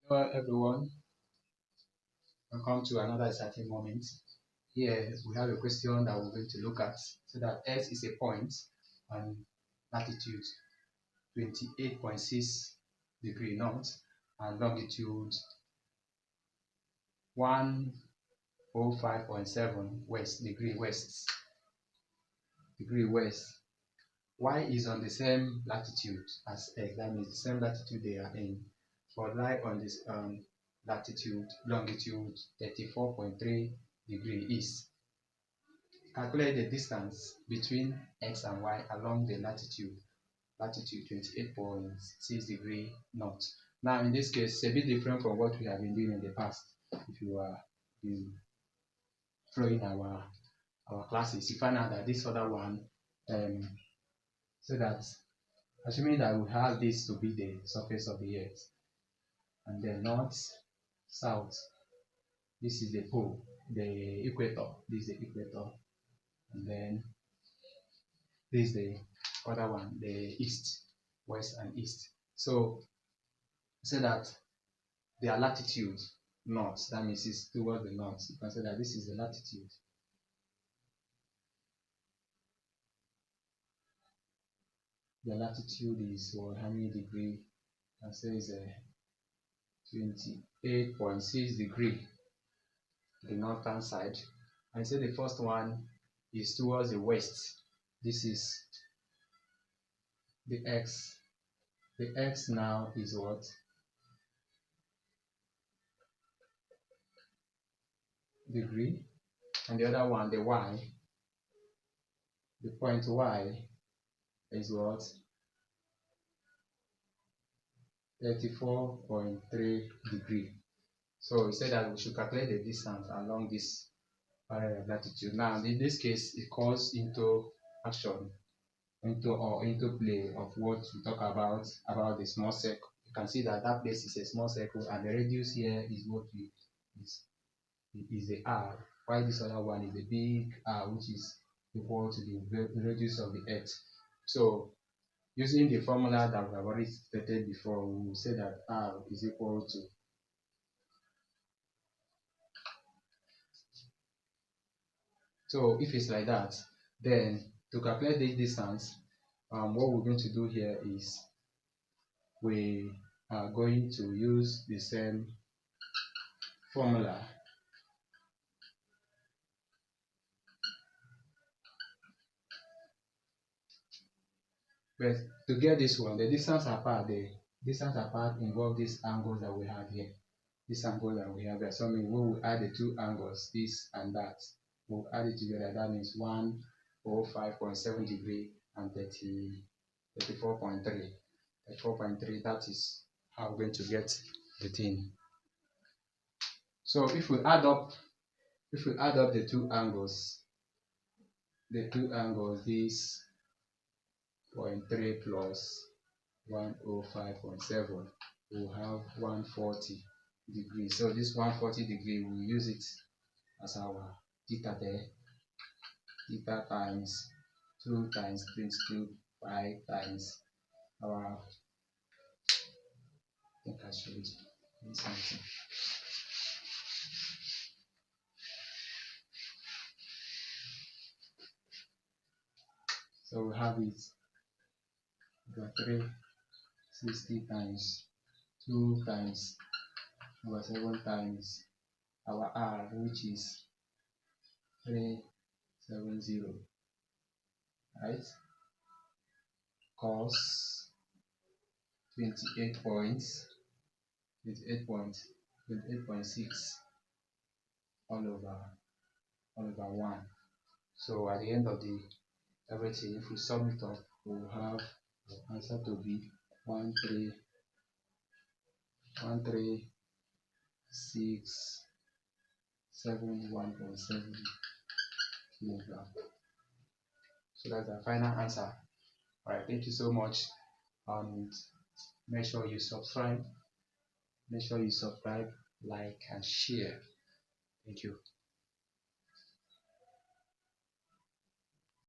Hello everyone, welcome to another exciting moment. Here we have a question that we're going to look at. So that X is a point on latitude 28.6 degree north and longitude 105.7 degree west. Y is on the same latitude as X, that means the same latitude they are in, but lie on this longitude 34.3 degree east. Calculate the distance between X and Y along the latitude 28.6 degree north. Now in this case, it's a bit different from what we have been doing in the past. If you are following our classes, you find out that this other one, so that assuming that we have this to be the surface of the earth, and then north, south, this is the pole, the equator, this is the equator, and then this is the other one, the east, west and east. So say that their latitude north, that means it's towards the north. You can say that this is the latitude. The latitude is how many degree? You can say it's 28.6 degree, the northern side. And say the first one is towards the west. This is the X. The X now is what? Degree. And the other one, the Y, the point Y is what? 34.3 degree. So we said that we should calculate the distance along this parallel latitude. Now in this case, it calls into action, into play of what we talk about the small circle. You can see that that place is a small circle, and the radius here is what is the R, while this other one is a big R, which is equal to the radius of the Earth. So using the formula that we have already stated before, we will say that R is equal to if it's like that, then to calculate this distance, what we're going to do here is we are going to use the same formula. But to get this one, the distance apart involve these angles that we have here. This angle that we have here. So we will add the two angles, this and that. We'll add it together. That means 105.7 degree and 34.3. 34.3. That is how we're going to get the thing. So if we add up the two angles, this 0.3 plus 105.7, we'll have 140 degrees. So this 140 degree, we'll use it as our theta there. Theta times 2 times 22, 5 times our, I think I should do something. So we have it, 360 times 2 times 7 times our R, which is 370, right? Cos 28.6 all over 1. So at the end of everything, if we sum it up, we will have the answer to be 13671.7 kilogram. So that's the final answer. Alright, thank you so much, and make sure you subscribe, like and share. Thank you.